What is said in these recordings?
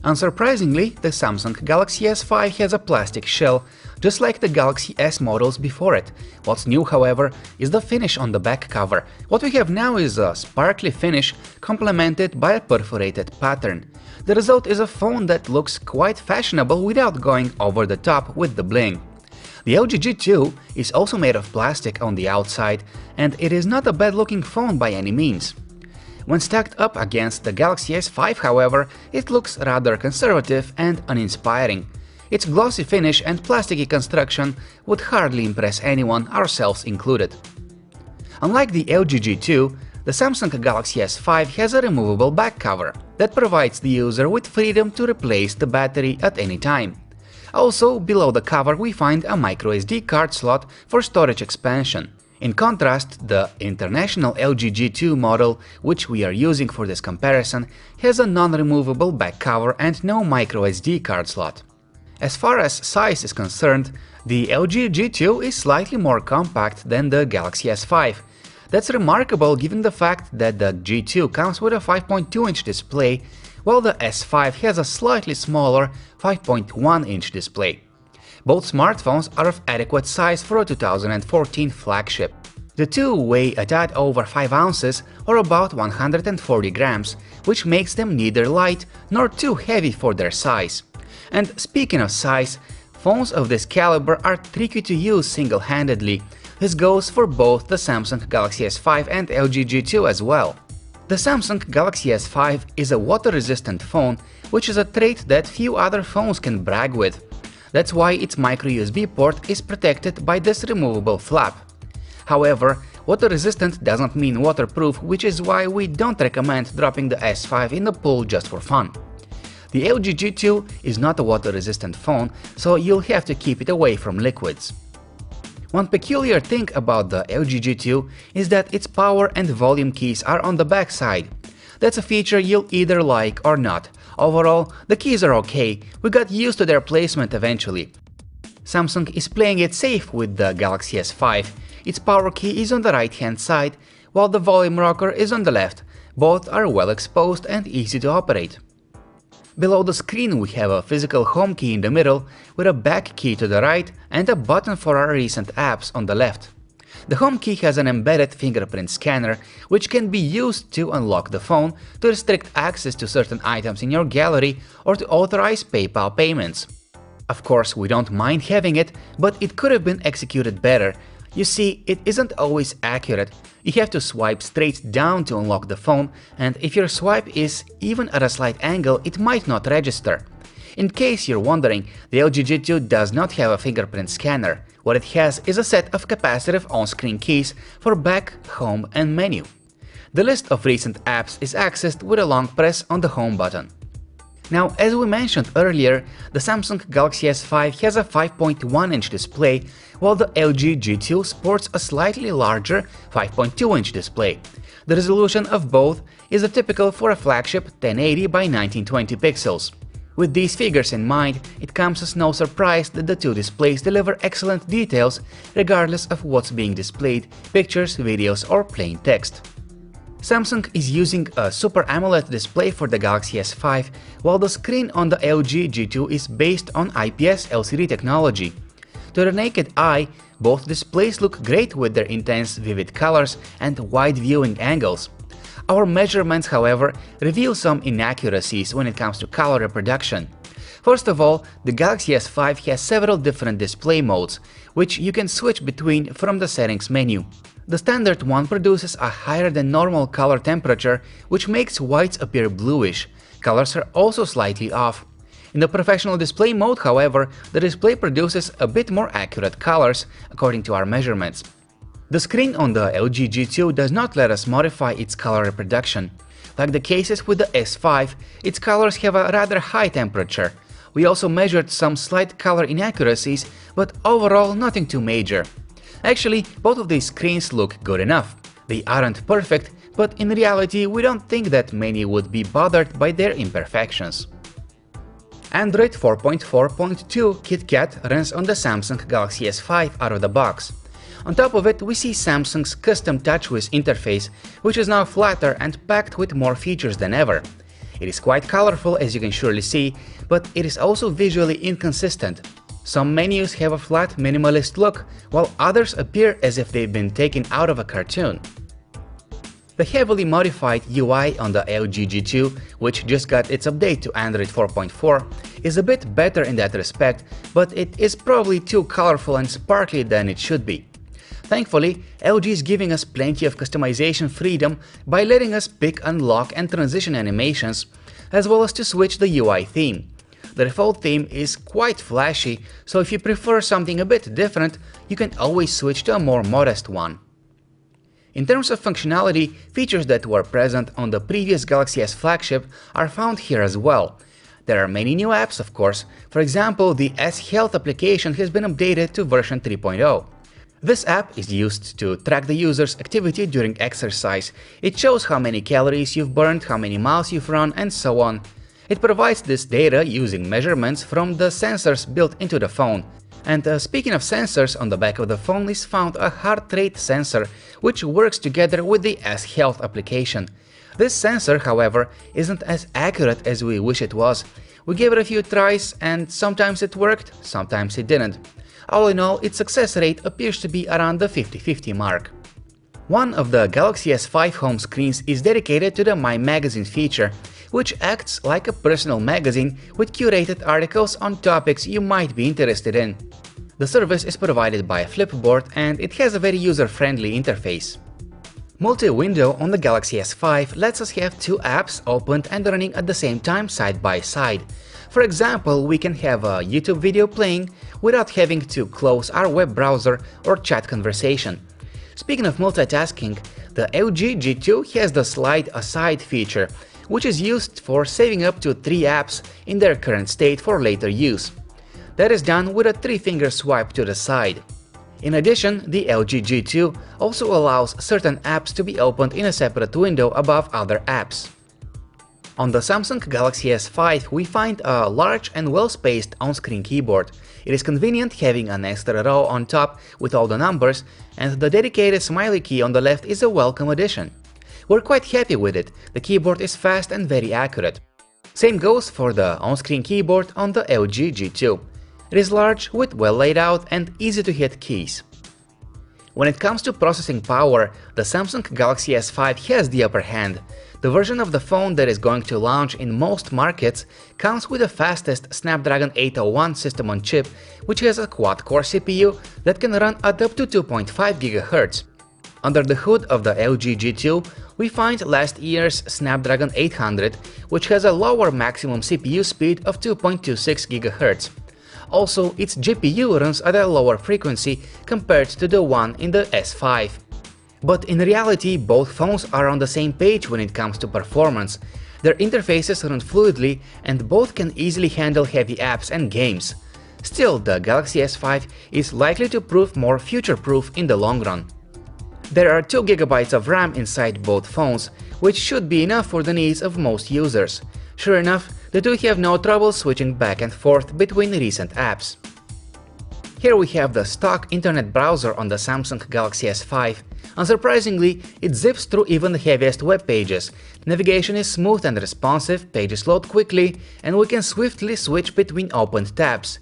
Unsurprisingly, the Samsung Galaxy S5 has a plastic shell, just like the Galaxy S models before it. What's new, however, is the finish on the back cover. What we have now is a sparkly finish complemented by a perforated pattern. The result is a phone that looks quite fashionable without going over the top with the bling. The LG G2 is also made of plastic on the outside, and it is not a bad-looking phone by any means. When stacked up against the Galaxy S5, however, it looks rather conservative and uninspiring. Its glossy finish and plasticky construction would hardly impress anyone, ourselves included. Unlike the LG G2, the Samsung Galaxy S5 has a removable back cover that provides the user with freedom to replace the battery at any time. Also, below the cover we find a microSD card slot for storage expansion. In contrast, the international LG G2 model, which we are using for this comparison, has a non-removable back cover and no microSD card slot. As far as size is concerned, the LG G2 is slightly more compact than the Galaxy S5. That's remarkable given the fact that the G2 comes with a 5.2-inch display, while the S5 has a slightly smaller 5.1-inch display. Both smartphones are of adequate size for a 2014 flagship. The two weigh a tad over 5 ounces or about 140 grams, which makes them neither light nor too heavy for their size. And speaking of size, phones of this caliber are tricky to use single-handedly. This goes for both the Samsung Galaxy S5 and LG G2 as well. The Samsung Galaxy S5 is a water-resistant phone, which is a trait that few other phones can brag with. That's why its micro-USB port is protected by this removable flap. However, water-resistant doesn't mean waterproof, which is why we don't recommend dropping the S5 in the pool just for fun. The LG G2 is not a water-resistant phone, so you'll have to keep it away from liquids. One peculiar thing about the LG G2 is that its power and volume keys are on the back side. That's a feature you'll either like or not. Overall, the keys are okay, we got used to their placement eventually. Samsung is playing it safe with the Galaxy S5. Its power key is on the right-hand side, while the volume rocker is on the left. Both are well exposed and easy to operate. Below the screen we have a physical home key in the middle, with a back key to the right and a button for our recent apps on the left. The home key has an embedded fingerprint scanner, which can be used to unlock the phone, to restrict access to certain items in your gallery, or to authorize PayPal payments. Of course, we don't mind having it, but it could have been executed better. You see, it isn't always accurate. You have to swipe straight down to unlock the phone, and if your swipe is even at a slight angle, it might not register. In case you're wondering, the LG G2 does not have a fingerprint scanner. What it has is a set of capacitive on-screen keys for back, home and menu. The list of recent apps is accessed with a long press on the home button. Now, as we mentioned earlier, the Samsung Galaxy S5 has a 5.1-inch display, while the LG G2 sports a slightly larger 5.2-inch display. The resolution of both is typical for a flagship 1080 by 1920 pixels. With these figures in mind, it comes as no surprise that the two displays deliver excellent details regardless of what's being displayed, pictures, videos or plain text. Samsung is using a Super AMOLED display for the Galaxy S5, while the screen on the LG G2 is based on IPS LCD technology. To the naked eye, both displays look great with their intense, vivid colors and wide viewing angles. Our measurements, however, reveal some inaccuracies when it comes to color reproduction. First of all, the Galaxy S5 has several different display modes, which you can switch between from the settings menu. The standard one produces a higher than normal color temperature, which makes whites appear bluish. Colors are also slightly off. In the professional display mode, however, the display produces a bit more accurate colors, according to our measurements. The screen on the LG G2 does not let us modify its color reproduction. Like the cases with the S5, its colors have a rather high temperature. We also measured some slight color inaccuracies, but overall nothing too major. Actually, both of these screens look good enough. They aren't perfect, but in reality we don't think that many would be bothered by their imperfections. Android 4.4.2 KitKat runs on the Samsung Galaxy S5 out of the box. On top of it, we see Samsung's custom TouchWiz interface, which is now flatter and packed with more features than ever. It is quite colorful, as you can surely see, but it is also visually inconsistent. Some menus have a flat, minimalist look, while others appear as if they've been taken out of a cartoon. The heavily modified UI on the LG G2, which just got its update to Android 4.4, is a bit better in that respect, but it is probably too colorful and sparkly than it should be. Thankfully, LG is giving us plenty of customization freedom by letting us pick, unlock and transition animations, as well as to switch the UI theme. The default theme is quite flashy, so if you prefer something a bit different, you can always switch to a more modest one. In terms of functionality, features that were present on the previous Galaxy S flagship are found here as well. There are many new apps, of course. For example, the S Health application has been updated to version 3.0. This app is used to track the user's activity during exercise. It shows how many calories you've burned, how many miles you've run, and so on. It provides this data using measurements from the sensors built into the phone. And speaking of sensors, on the back of the phone is found a heart rate sensor, which works together with the S Health application. This sensor, however, isn't as accurate as we wish it was. We gave it a few tries and sometimes it worked, sometimes it didn't. All in all, its success rate appears to be around the 50-50 mark. One of the Galaxy S5 home screens is dedicated to the My Magazine feature, which acts like a personal magazine with curated articles on topics you might be interested in. The service is provided by a Flipboard and it has a very user-friendly interface. Multi-window on the Galaxy S5 lets us have two apps opened and running at the same time side by side. For example, we can have a YouTube video playing without having to close our web browser or chat conversation. Speaking of multitasking, the LG G2 has the slide aside feature, which is used for saving up to 3 apps in their current state for later use. That is done with a 3-finger swipe to the side. In addition, the LG G2 also allows certain apps to be opened in a separate window above other apps. On the Samsung Galaxy S5 we find a large and well-spaced on-screen keyboard. It is convenient having an extra row on top with all the numbers, and the dedicated smiley key on the left is a welcome addition. We're quite happy with it, the keyboard is fast and very accurate. Same goes for the on-screen keyboard on the LG G2. It is large with well laid out and easy to hit keys. When it comes to processing power, the Samsung Galaxy S5 has the upper hand. The version of the phone that is going to launch in most markets comes with the fastest Snapdragon 801 system on chip, which has a quad-core CPU that can run at up to 2.5 GHz. Under the hood of the LG G2, we find last year's Snapdragon 800, which has a lower maximum CPU speed of 2.26 GHz. Also, its GPU runs at a lower frequency compared to the one in the S5. But in reality, both phones are on the same page when it comes to performance. Their interfaces run fluidly and both can easily handle heavy apps and games. Still, the Galaxy S5 is likely to prove more future-proof in the long run. There are 2 GB of RAM inside both phones, which should be enough for the needs of most users. Sure enough, the two have no trouble switching back and forth between recent apps. Here we have the stock internet browser on the Samsung Galaxy S5. Unsurprisingly, it zips through even the heaviest web pages. Navigation is smooth and responsive, pages load quickly, and we can swiftly switch between opened tabs.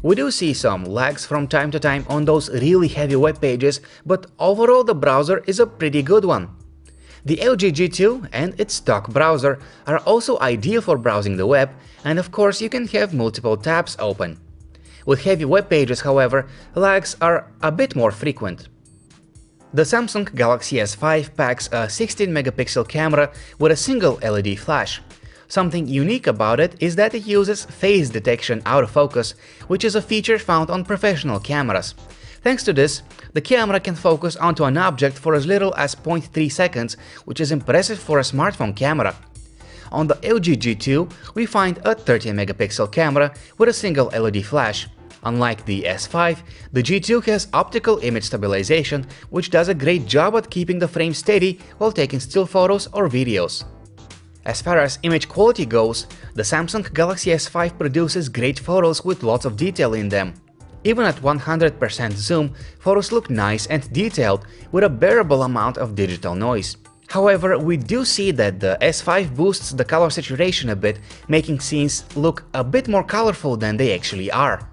We do see some lags from time to time on those really heavy web pages, but overall the browser is a pretty good one. The LG G2 and its stock browser are also ideal for browsing the web, and of course you can have multiple tabs open. With heavy web pages, however, lags are a bit more frequent. The Samsung Galaxy S5 packs a 16-megapixel camera with a single LED flash. Something unique about it is that it uses phase detection autofocus, which is a feature found on professional cameras. Thanks to this, the camera can focus onto an object for as little as 0.3 seconds, which is impressive for a smartphone camera. On the LG G2, we find a 30-megapixel camera with a single LED flash. Unlike the S5, the G2 has optical image stabilization, which does a great job at keeping the frame steady while taking still photos or videos. As far as image quality goes, the Samsung Galaxy S5 produces great photos with lots of detail in them. Even at 100% zoom, photos look nice and detailed with a bearable amount of digital noise. However, we do see that the S5 boosts the color saturation a bit, making scenes look a bit more colorful than they actually are.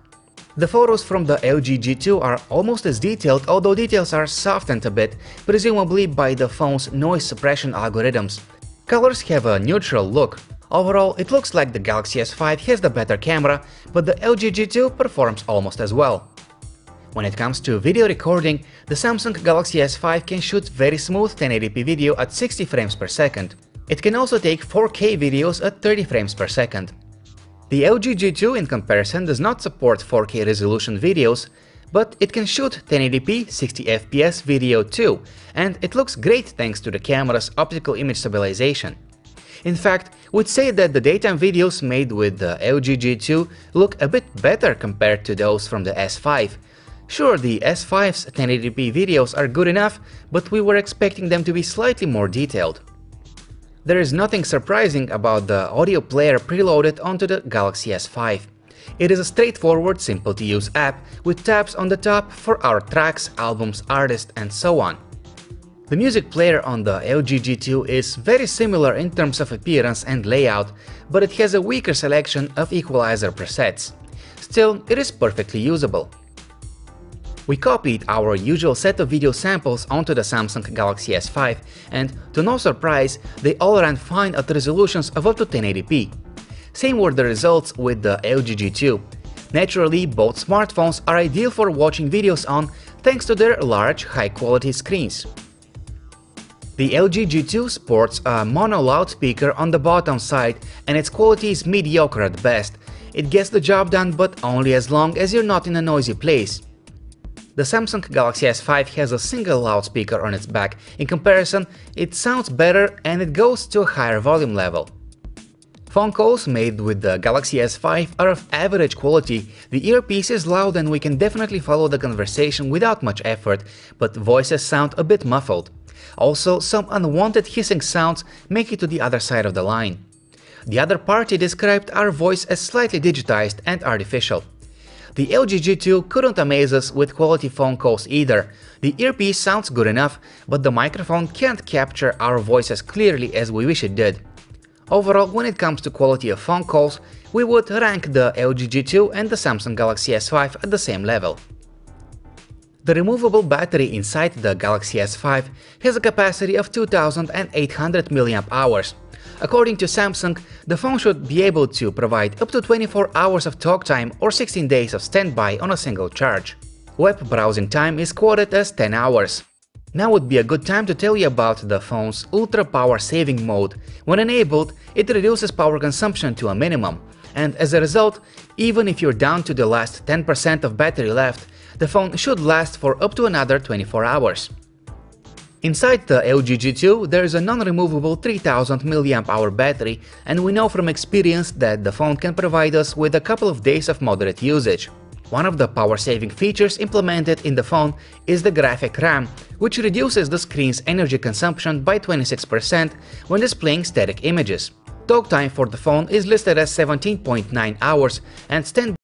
The photos from the LG G2 are almost as detailed, although details are softened a bit, presumably by the phone's noise suppression algorithms. Colors have a neutral look. Overall, it looks like the Galaxy S5 has the better camera, but the LG G2 performs almost as well. When it comes to video recording, the Samsung Galaxy S5 can shoot very smooth 1080p video at 60 frames per second. It can also take 4K videos at 30 frames per second. The LG G2 in comparison does not support 4K resolution videos, but it can shoot 1080p 60fps video too, and it looks great thanks to the camera's optical image stabilization. In fact, we'd say that the daytime videos made with the LG G2 look a bit better compared to those from the S5. Sure, the S5's 1080p videos are good enough, but we were expecting them to be slightly more detailed. There is nothing surprising about the audio player preloaded onto the Galaxy S5. It is a straightforward, simple-to-use app with tabs on the top for our tracks, albums, artists, and so on. The music player on the LG G2 is very similar in terms of appearance and layout, but it has a weaker selection of equalizer presets. Still, it is perfectly usable. We copied our usual set of video samples onto the Samsung Galaxy S5, and to no surprise, they all ran fine at resolutions of up to 1080p. Same were the results with the LG G2. Naturally, both smartphones are ideal for watching videos on thanks to their large, high-quality screens. The LG G2 sports a mono loudspeaker on the bottom side, and its quality is mediocre at best. It gets the job done, but only as long as you're not in a noisy place. The Samsung Galaxy S5 has a single loudspeaker on its back. In comparison, it sounds better and it goes to a higher volume level. Phone calls made with the Galaxy S5 are of average quality. The earpiece is loud and we can definitely follow the conversation without much effort, but voices sound a bit muffled. Also, some unwanted hissing sounds make it to the other side of the line. The other party described our voice as slightly digitized and artificial. The LG G2 couldn't amaze us with quality phone calls either. The earpiece sounds good enough, but the microphone can't capture our voice as clearly as we wish it did. Overall, when it comes to quality of phone calls, we would rank the LG G2 and the Samsung Galaxy S5 at the same level. The removable battery inside the Galaxy S5 has a capacity of 2800 mAh. According to Samsung, the phone should be able to provide up to 24 hours of talk time or 16 days of standby on a single charge. Web browsing time is quoted as 10 hours. Now would be a good time to tell you about the phone's ultra power saving mode. When enabled, it reduces power consumption to a minimum, and as a result, even if you're down to the last 10% of battery left, the phone should last for up to another 24 hours. Inside the LG G2 there is a non-removable 3000 mAh battery, and we know from experience that the phone can provide us with a couple of days of moderate usage. One of the power-saving features implemented in the phone is the graphic RAM, which reduces the screen's energy consumption by 26% when displaying static images. Talk time for the phone is listed as 17.9 hours and standby